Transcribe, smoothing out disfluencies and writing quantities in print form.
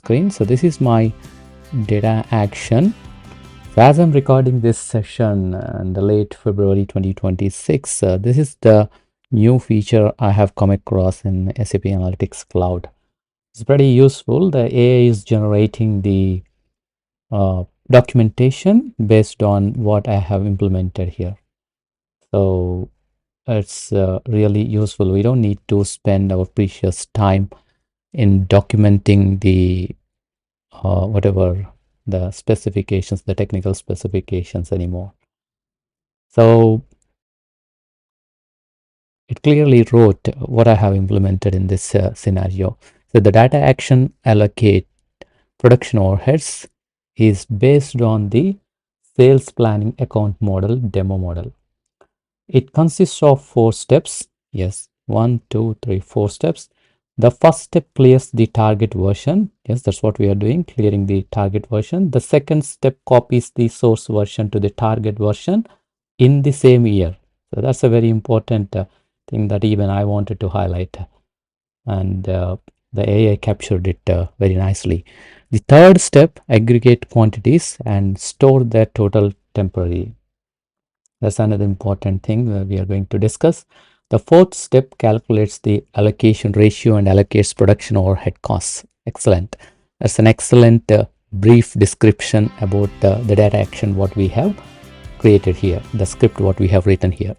screen. So this is my data action. So as I'm recording this session in the late February 2026, this is the new feature I have come across in SAP Analytics Cloud. It's pretty useful. The AI is generating the documentation based on what I have implemented here. So it's really useful. We don't need to spend our precious time in documenting the whatever the specifications, the technical specifications anymore. So it clearly wrote what I have implemented in this scenario. So the data action allocate production overheads is based on the sales planning account model demo model. It consists of 4 steps. Yes, 1, 2, 3, 4 steps. The first step clears the target version. Yes, that's what we are doing, clearing the target version. The second step copies the source version to the target version in the same year. So that's a very important thing that even I wanted to highlight. And the AI captured it very nicely. The third step, aggregate quantities and store their total temporarily. That's another important thing that we are going to discuss. The fourth step calculates the allocation ratio and allocates production overhead costs. Excellent. That's an excellent brief description about the data action what we have created here, the script what we have written here.